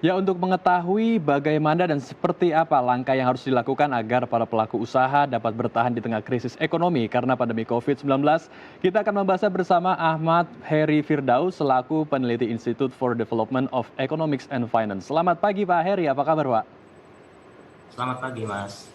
Ya, untuk mengetahui bagaimana dan seperti apa langkah yang harus dilakukan agar para pelaku usaha dapat bertahan di tengah krisis ekonomi karena pandemi COVID-19, kita akan membahasnya bersama Ahmad Heri Firdaus selaku peneliti Institute for Development of Economics and Finance. Selamat pagi Pak Heri, apa kabar Pak? Selamat pagi, Mas.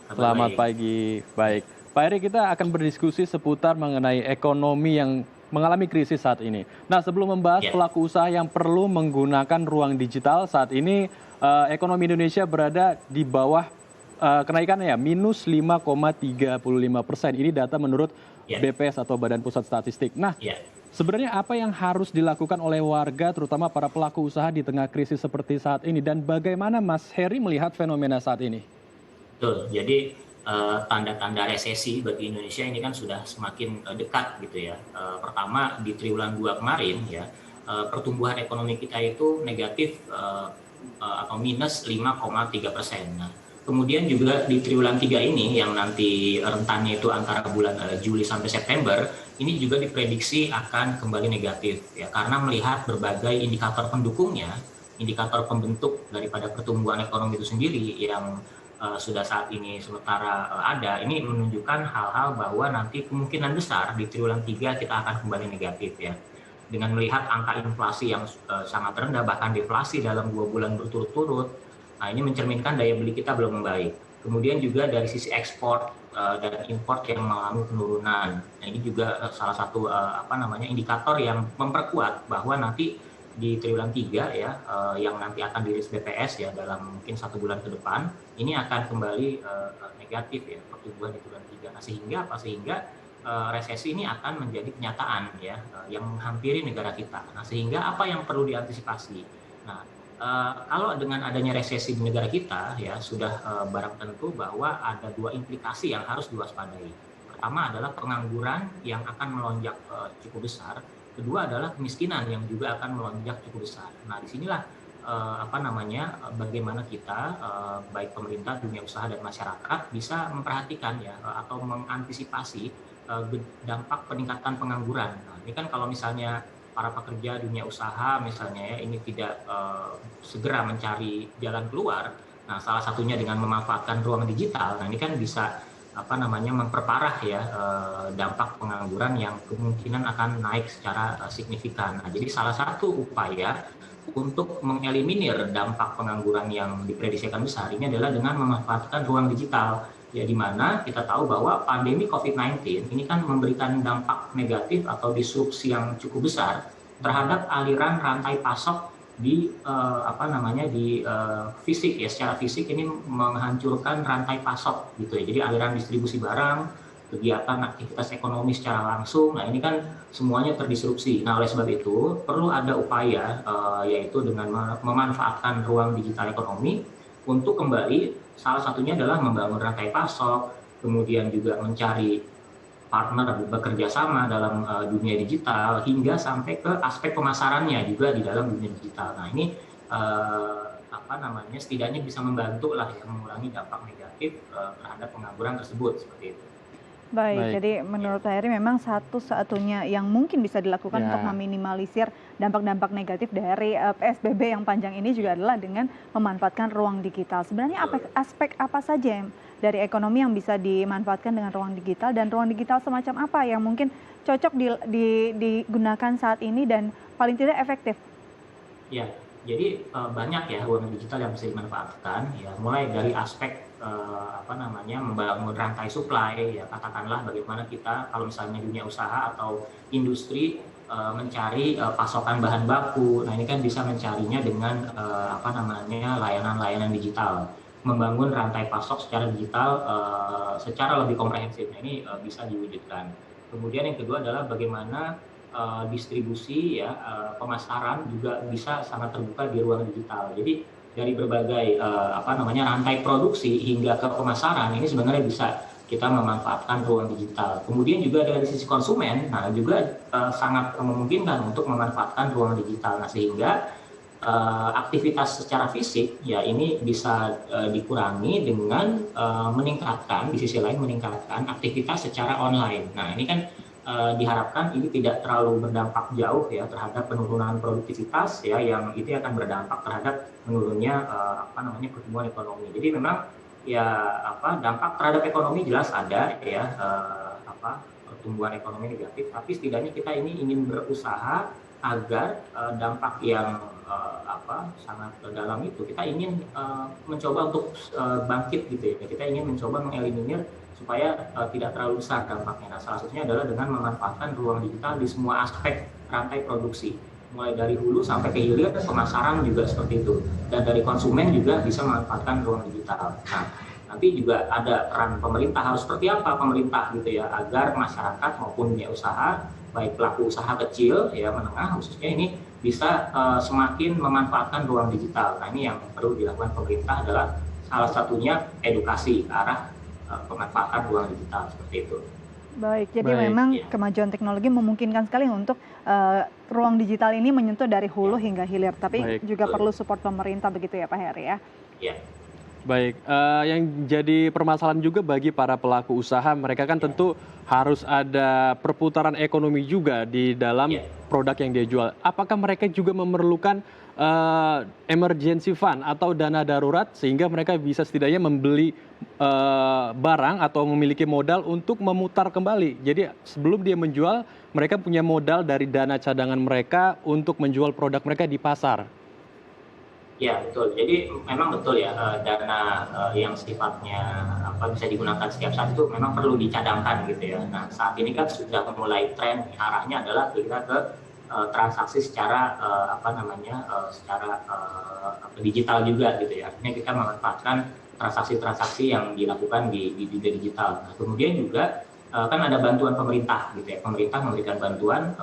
Kabar Selamat baik. pagi, baik. Pak Heri, kita akan berdiskusi seputar mengenai ekonomi yang mengalami krisis saat ini. Nah, sebelum membahas Ya, pelaku usaha yang perlu menggunakan ruang digital saat ini, ekonomi Indonesia berada di bawah kenaikannya ya, minus 5,35%. Ini data menurut ya, BPS atau Badan Pusat Statistik. Nah, ya, sebenarnya apa yang harus dilakukan oleh warga, terutama para pelaku usaha di tengah krisis seperti saat ini, dan bagaimana Mas Heri melihat fenomena saat ini? betul. Jadi tanda-tanda resesi bagi Indonesia ini kan sudah semakin dekat gitu ya. Pertama di triwulan 2 kemarin ya, pertumbuhan ekonomi kita itu negatif atau minus 5,3%. Nah, kemudian juga di triwulan 3 ini yang nanti rentannya itu antara bulan Juli sampai September, ini juga diprediksi akan kembali negatif ya karena melihat berbagai indikator pendukungnya, indikator pembentuk daripada pertumbuhan ekonomi itu sendiri yang sudah saat ini sementara ada, ini menunjukkan hal-hal bahwa nanti kemungkinan besar di triwulan 3 kita akan kembali negatif ya. Dengan melihat angka inflasi yang sangat rendah, bahkan deflasi dalam 2 bulan berturut-turut, nah ini mencerminkan daya beli kita belum membaik. Kemudian juga dari sisi ekspor dan import yang mengalami penurunan. Nah ini juga salah satu indikator yang memperkuat bahwa nanti di triwulan 3 ya yang nanti akan dirilis BPS ya dalam mungkin 1 bulan ke depan ini akan kembali negatif ya pertumbuhan di triwulan 3. Nah, sehingga apa? Sehingga resesi ini akan menjadi kenyataan ya yang menghampiri negara kita. Nah, sehingga apa yang perlu diantisipasi? Nah, kalau dengan adanya resesi di negara kita ya sudah barang tentu bahwa ada 2 implikasi yang harus diwaspadai. Pertama adalah pengangguran yang akan melonjak cukup besar. Kedua adalah kemiskinan yang juga akan melonjak cukup besar. Nah, disinilah bagaimana kita baik pemerintah, dunia usaha dan masyarakat bisa memperhatikan ya atau mengantisipasi dampak peningkatan pengangguran. Nah, ini kan kalau misalnya para pekerja dunia usaha misalnya ya ini tidak segera mencari jalan keluar. Nah, salah satunya dengan memanfaatkan ruang digital. Nah, ini kan bisa memperparah ya dampak pengangguran yang kemungkinan akan naik secara signifikan. Nah, jadi salah satu upaya untuk mengeliminir dampak pengangguran yang diprediksikan besar ini adalah dengan memanfaatkan ruang digital. Ya, di mana kita tahu bahwa pandemi COVID-19 ini kan memberikan dampak negatif atau disrupsi yang cukup besar terhadap aliran rantai pasok di fisik ya, secara fisik ini menghancurkan rantai pasok gitu ya. Jadi aliran distribusi barang, kegiatan aktivitas ekonomi secara langsung. Nah, ini kan semuanya terdisrupsi. Nah, oleh sebab itu perlu ada upaya yaitu dengan memanfaatkan ruang digital ekonomi untuk kembali, salah satunya adalah membangun rantai pasok, kemudian juga mencari partner bekerja sama dalam dunia digital hingga sampai ke aspek pemasarannya juga di dalam dunia digital. Nah, ini setidaknya bisa membantu lah ya mengurangi dampak negatif terhadap pengangguran tersebut seperti itu. Baik, Baik, jadi Ya, menurut Pak Heri memang satu-satunya yang mungkin bisa dilakukan untuk ya. meminimalisir dampak-dampak negatif dari PSBB yang panjang ini juga adalah dengan memanfaatkan ruang digital. Sebenarnya betul. aspek apa saja dari ekonomi yang bisa dimanfaatkan dengan ruang digital, dan ruang digital semacam apa yang mungkin cocok digunakan saat ini dan paling tidak efektif? Ya, jadi banyak ya ruang digital yang bisa dimanfaatkan ya, mulai dari aspek membangun rantai supply ya, katakanlah bagaimana kita kalau misalnya dunia usaha atau industri mencari pasokan bahan baku. Nah, ini kan bisa mencarinya dengan layanan-layanan digital, membangun rantai pasok secara digital secara lebih komprehensif. Nah, ini bisa diwujudkan. Kemudian yang kedua adalah bagaimana distribusi ya pemasaran juga bisa sangat terbuka di ruang digital. Jadi dari berbagai rantai produksi hingga ke pemasaran ini sebenarnya bisa kita memanfaatkan ruang digital. Kemudian juga dari sisi konsumen, nah juga sangat memungkinkan untuk memanfaatkan ruang digital. Nah, sehingga aktivitas secara fisik ya ini bisa dikurangi dengan meningkatkan, di sisi lain meningkatkan aktivitas secara online. Nah, ini kan diharapkan ini tidak terlalu berdampak jauh ya terhadap penurunan produktivitas ya, yang itu akan berdampak terhadap menurunnya pertumbuhan ekonomi. Jadi memang ya dampak terhadap ekonomi jelas ada ya, pertumbuhan ekonomi negatif, tapi setidaknya kita ini ingin berusaha agar dampak yang sangat dalam itu kita ingin mencoba untuk bangkit gitu ya. Kita ingin mencoba mengeliminir supaya tidak terlalu besar dampaknya. Nah, salah satunya adalah dengan memanfaatkan ruang digital di semua aspek rantai produksi, mulai dari hulu sampai ke hilir, pemasaran juga seperti itu, dan dari konsumen juga bisa memanfaatkan ruang digital. Nah, nanti juga ada peran pemerintah, harus seperti apa pemerintah gitu ya, agar masyarakat maupun dunia usaha, baik pelaku usaha kecil ya menengah khususnya ini bisa semakin memanfaatkan ruang digital. Nah, ini yang perlu dilakukan pemerintah adalah salah satunya edukasi ke arah pemanfaatan ruang digital seperti itu. Baik, jadi memang kemajuan teknologi memungkinkan sekali untuk ruang digital ini menyentuh dari hulu hingga hilir, tapi juga perlu support pemerintah begitu ya Pak Heri ya? Iya. Baik, yang jadi permasalahan juga bagi para pelaku usaha, mereka kan tentu harus ada perputaran ekonomi juga di dalam produk yang dia jual. Apakah mereka juga memerlukan emergency fund atau dana darurat sehingga mereka bisa setidaknya membeli barang atau memiliki modal untuk memutar kembali. Jadi sebelum dia menjual, mereka punya modal dari dana cadangan mereka untuk menjual produk mereka di pasar. Ya betul, jadi memang betul ya, dana yang sifatnya bisa digunakan setiap saat itu memang perlu dicadangkan gitu ya. Nah, saat ini kan sudah mulai tren arahnya adalah kita ke transaksi secara secara digital juga gitu ya. Artinya kita memanfaatkan transaksi-transaksi yang dilakukan di dunia digital. Nah, kemudian juga kan ada bantuan pemerintah gitu ya. Pemerintah memberikan bantuan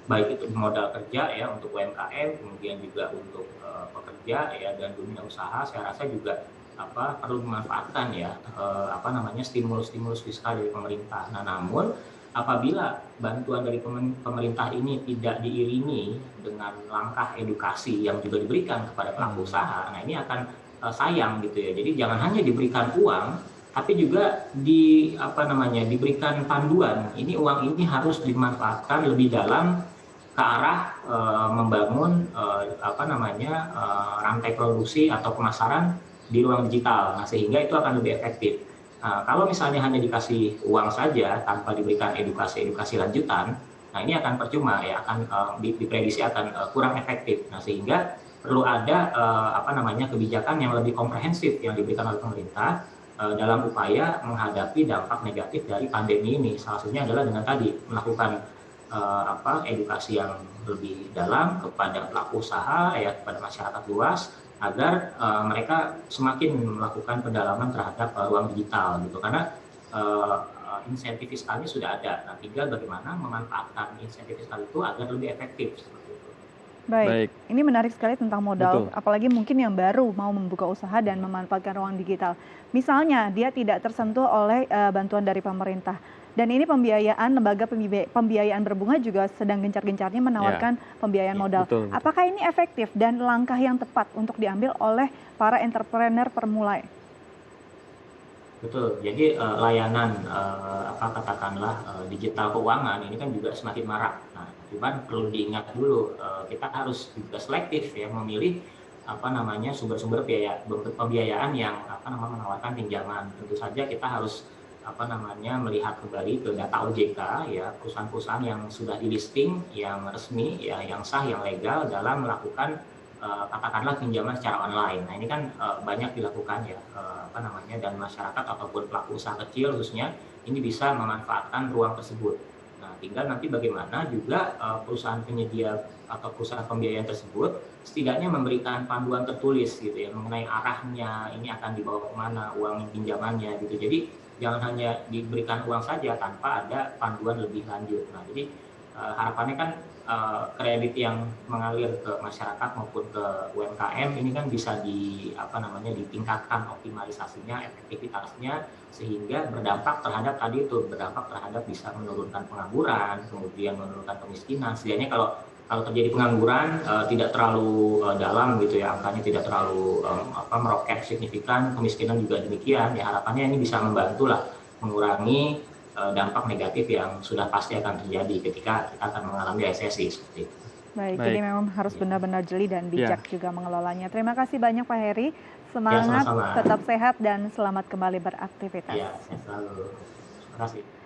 baik itu modal kerja ya untuk UMKM, kemudian juga untuk pekerja ya dan dunia usaha. Saya rasa juga perlu memanfaatkan ya stimulus-stimulus fiskal dari pemerintah. Nah, namun apabila bantuan dari pemerintah ini tidak diiringi dengan langkah edukasi yang juga diberikan kepada pelaku usaha, nah ini akan sayang gitu ya. Jadi jangan hanya diberikan uang, tapi juga diberikan panduan. Ini uang ini harus dimanfaatkan lebih dalam ke arah membangun rantai produksi atau pemasaran di ruang digital. Nah, sehingga itu akan lebih efektif. Kalau misalnya hanya dikasih uang saja tanpa diberikan edukasi lanjutan, nah ini akan percuma ya, akan diprediksi akan kurang efektif. Nah, sehingga perlu ada kebijakan yang lebih komprehensif yang diberikan oleh pemerintah dalam upaya menghadapi dampak negatif dari pandemi ini. Salah satunya adalah dengan tadi melakukan edukasi yang lebih dalam kepada pelaku usaha ya, kepada masyarakat luas, agar mereka semakin melakukan pendalaman terhadap ruang digital gitu, karena insentif fiskalnya sudah ada. Nah, tinggal bagaimana memanfaatkan insentif fiskal itu agar lebih efektif seperti itu. Baik, ini menarik sekali tentang modal, apalagi mungkin yang baru mau membuka usaha dan memanfaatkan ruang digital. Misalnya dia tidak tersentuh oleh bantuan dari pemerintah. Dan ini pembiayaan, lembaga pembiayaan berbunga juga sedang gencar-gencarnya menawarkan pembiayaan modal. Apakah ini efektif dan langkah yang tepat untuk diambil oleh para entrepreneur permula? Betul, jadi layanan digital keuangan ini kan juga semakin marak. Nah, cuman perlu diingat dulu, kita harus juga selektif ya memilih sumber-sumber pembiayaan yang menawarkan pinjaman. Tentu saja kita harus melihat kembali ke data OJK ya, perusahaan-perusahaan yang sudah di listing, yang resmi ya, yang sah, yang legal dalam melakukan katakanlah pinjaman secara online. Nah, ini kan banyak dilakukan ya, dan masyarakat ataupun pelaku usaha kecil khususnya ini bisa memanfaatkan ruang tersebut. Nah, tinggal nanti bagaimana juga perusahaan penyedia atau perusahaan pembiayaan tersebut setidaknya memberikan panduan tertulis gitu ya, mengenai arahnya ini akan dibawa kemana uang pinjamannya gitu. Jadi jangan hanya diberikan uang saja tanpa ada panduan lebih lanjut. Nah, jadi harapannya kan kredit yang mengalir ke masyarakat maupun ke UMKM ini kan bisa ditingkatkan optimalisasinya, efektivitasnya, sehingga berdampak terhadap bisa menurunkan pengangguran, kemudian menurunkan kemiskinan. Setidaknya kalau terjadi pengangguran tidak terlalu dalam gitu ya, angkanya tidak terlalu meroket signifikan, kemiskinan juga demikian ya, harapannya ini bisa membantu lah mengurangi dampak negatif yang sudah pasti akan terjadi ketika kita akan mengalami resesi seperti itu. Baik, jadi memang harus benar-benar jeli dan bijak juga mengelolanya. Terima kasih banyak Pak Heri. Ya, Semangat, sama-sama. tetap sehat dan selamat kembali beraktivitas. Ya, saya selalu. Terima kasih.